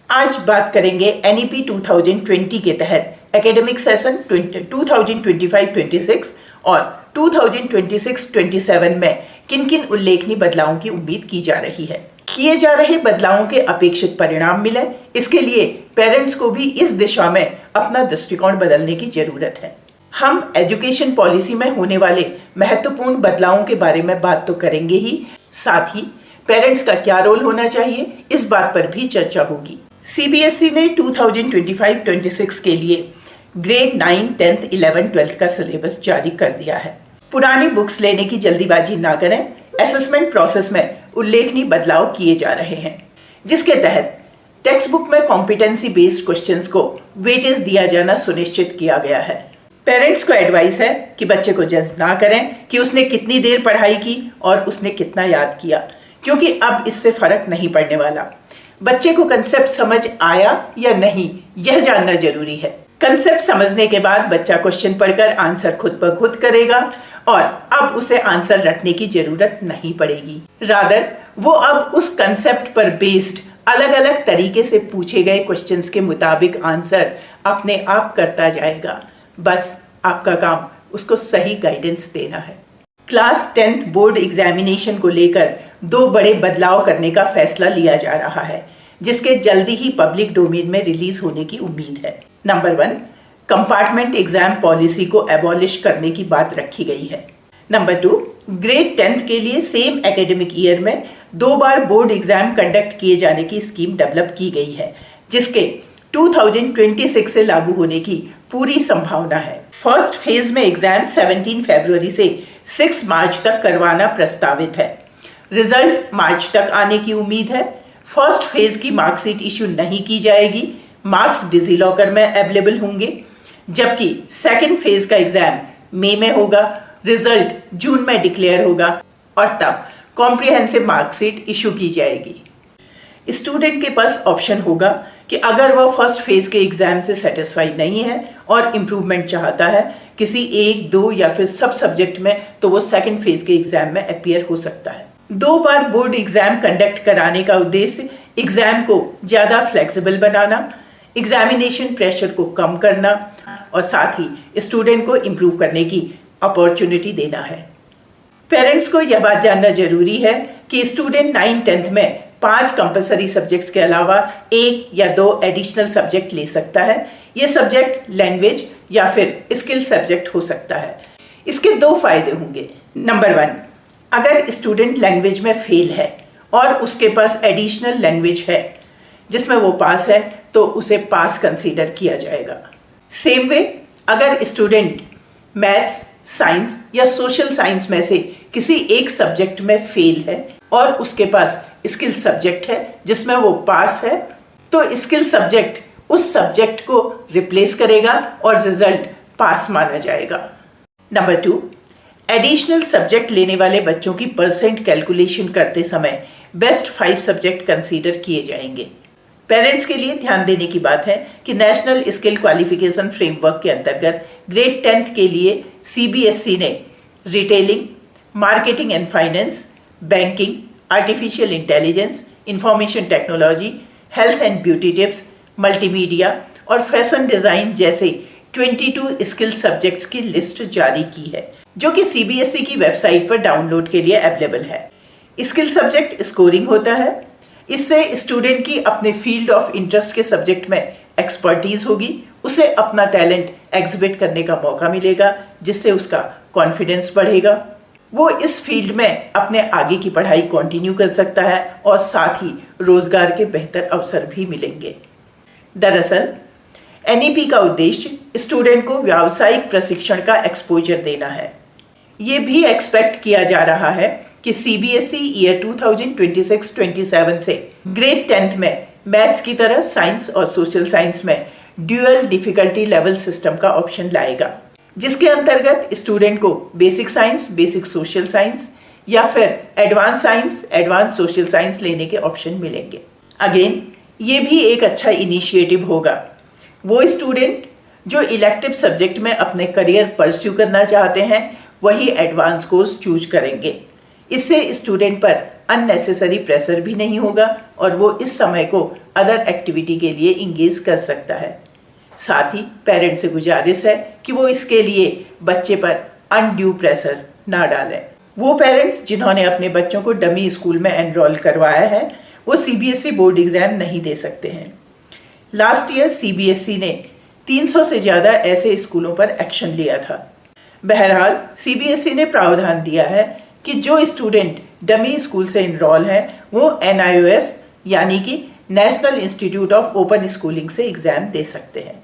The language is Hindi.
आज बात करेंगे NEP 2020 के तहत एकेडमिक सेशन 2025-26 और 2026-27 में किन किन उल्लेखनीय बदलावों की उम्मीद की जा रही है। किए जा रहे बदलावों के अपेक्षित परिणाम मिले, इसके लिए पेरेंट्स को भी इस दिशा में अपना दृष्टिकोण बदलने की जरूरत है। हम एजुकेशन पॉलिसी में होने वाले महत्वपूर्ण बदलावों के बारे में बात तो करेंगे ही, साथ ही पेरेंट्स का क्या रोल होना चाहिए इस बात पर भी चर्चा होगी। CBSE ने 2025-26 के लिए ग्रेड 9, 10th, 11th, 12th का सिलेबस जारी कर दिया है। पुरानी बुक्स लेने की जल्दीबाजी ना करें। असेसमेंट प्रोसेस में उल्लेखनीय बदलाव किए जा रहे हैं, जिसके तहत टेक्स्ट बुक में कॉम्पिटेंसी बेस्ड क्वेश्चंस को वेटेज दिया जाना सुनिश्चित किया गया है। पेरेंट्स को एडवाइस है कि बच्चे को जज ना करें कि उसने कितनी देर पढ़ाई की और उसने कितना याद किया, क्योंकि अब इससे फर्क नहीं पड़ने वाला। बच्चे को कंसेप्ट समझ आया या नहीं, यह जानना जरूरी है। कंसेप्ट समझने के बाद बच्चा क्वेश्चन पढ़कर आंसर खुद ब खुद करेगा और अब उसे आंसर रटने की जरूरत नहीं पड़ेगी। रादर वो अब उस कंसेप्ट पर बेस्ड अलग अलग तरीके से पूछे गए क्वेश्चंस के मुताबिक आंसर अपने आप करता जाएगा। बस आपका काम उसको सही गाइडेंस देना है। क्लास 10th बोर्ड एग्जामिनेशन को लेकर 2 बड़े बदलाव करने का फैसला लिया जा रहा है, जिसके जल्दी ही पब्लिक डोमेन में रिलीज होने की उम्मीद है। नंबर 1, कंपार्टमेंट एग्जाम पॉलिसी को एबॉलिश करने की बात रखी गई है। नंबर 2, ग्रेड 10th के लिए सेम एकेडमिक ईयर में 2 बार बोर्ड एग्जाम कंडक्ट किए जाने की स्कीम डेवलप की गई है, जिसके 2026 से लागू होने की पूरी संभावना है। फर्स्ट फेज में एग्जाम 17 फरवरी से 6 मार्च तक करवाना प्रस्तावित है। रिजल्ट मार्च तक आने की उम्मीद है। फर्स्ट फेज की मार्कशीट इश्यू नहीं की जाएगी, मार्क्स डिजीलॉकर में अवेलेबल होंगे, जबकि सेकंड फेज का एग्जाम मई में होगा, रिजल्ट जून में डिक्लेयर होगा और तब कॉम्प्रिहेंसिव मार्कशीट इश्यू की जाएगी। स्टूडेंट के पास ऑप्शन होगा कि अगर वह फर्स्ट फेज के एग्जाम से सेटिस्फाई नहीं है और इम्प्रूवमेंट चाहता है किसी 1, 2 या फिर सब सब्जेक्ट में, तो वो सेकंड फेज के एग्जाम में अपीयर हो सकता है। 2 बार बोर्ड एग्जाम कंडक्ट कराने का उद्देश्य एग्जाम को ज्यादा फ्लेक्सिबल बनाना, एग्जामिनेशन प्रेशर को कम करना और साथ ही स्टूडेंट को इम्प्रूव करने की अपॉर्चुनिटी देना है। पेरेंट्स को यह बात जानना जरूरी है कि स्टूडेंट 9, 10th में 5 कंपलसरी सब्जेक्ट्स के अलावा 1 या 2 एडिशनल सब्जेक्ट ले सकता है। ये सब्जेक्ट लैंग्वेज या फिर स्किल सब्जेक्ट हो सकता है। इसके 2 फायदे होंगे। नंबर 1, अगर स्टूडेंट लैंग्वेज में फेल है और उसके पास एडिशनल लैंग्वेज है जिसमें वो पास है, तो उसे पास कंसीडर किया जाएगा। सेम वे, अगर स्टूडेंट मैथ्स, साइंस या सोशल साइंस में से किसी एक सब्जेक्ट में फेल है और उसके पास स्किल सब्जेक्ट है जिसमें वो पास है, तो स्किल सब्जेक्ट उस सब्जेक्ट को रिप्लेस करेगा और रिजल्ट पास माना जाएगा। नंबर 2, एडिशनल सब्जेक्ट लेने वाले बच्चों की परसेंट कैलकुलेशन करते समय बेस्ट 5 सब्जेक्ट कंसीडर किए जाएंगे। पेरेंट्स के लिए ध्यान देने की बात है कि नेशनल स्किल क्वालिफिकेशन फ्रेमवर्क के अंतर्गत ग्रेड 10th के लिए CBSE ने retailing, marketing and finance, banking, artificial intelligence, information technology, health and beauty tips, multimedia और फैशन डिजाइन जैसे 22 स्किल सब्जेक्ट्स की लिस्ट जारी की है, जो कि CBSE की वेबसाइट पर डाउनलोड के लिए अवेलेबल है। स्किल सब्जेक्ट स्कोरिंग होता है। इससे स्टूडेंट की अपने फील्ड ऑफ इंटरेस्ट के सब्जेक्ट में एक्सपर्टीज होगी, उसे अपना टैलेंट एग्जिबिट करने का मौका मिलेगा, जिससे उसका कॉन्फिडेंस बढ़ेगा। वो इस फील्ड में अपने आगे की पढ़ाई कंटिन्यू कर सकता है और साथ ही रोजगार के बेहतर अवसर भी मिलेंगे। दरअसल NEP का उद्देश्य स्टूडेंट को व्यावसायिक प्रशिक्षण का एक्सपोजर देना है। ये भी एक्सपेक्ट किया जा रहा है कि CBSE ईयर 2026-27 से ग्रेड 10th में मैथ्स की तरह साइंस और सोशल साइंस में ड्यूअल डिफिकल्टी लेवल सिस्टम का ऑप्शन लाएगा, जिसके अंतर्गत स्टूडेंट को basic science, basic social science या फिर advance science, advance social science लेने के ऑप्शन मिलेंगे। अगेन, ये भी एक अच्छा इनिशिएटिव होगा। वो स्टूडेंट जो इलेक्टिव सब्जेक्ट में अपने करियर परस्यू करना चाहते हैं, वही एडवांस कोर्स चूज करेंगे। इससे स्टूडेंट पर अननेसेसरी प्रेशर भी नहीं होगा और वो इस समय को अदर एक्टिविटी के लिए इंगेज कर सकता है। साथ ही पेरेंट्स से गुजारिश है कि वो इसके लिए बच्चे पर अनड्यू प्रेशर ना डालें। वो पेरेंट्स जिन्होंने अपने बच्चों को डमी स्कूल में एनरोल करवाया है वो सीबीएसई बोर्ड एग्जाम नहीं दे सकते हैं। लास्ट ईयर सीबीएसई ने 300 से ज़्यादा ऐसे स्कूलों पर एक्शन लिया था। बहरहाल सीबीएसई ने प्रावधान दिया है कि जो स्टूडेंट डमी स्कूल से इनरोल हैं वो NIOS यानी कि national institute of open schooling से एग्जाम दे सकते हैं।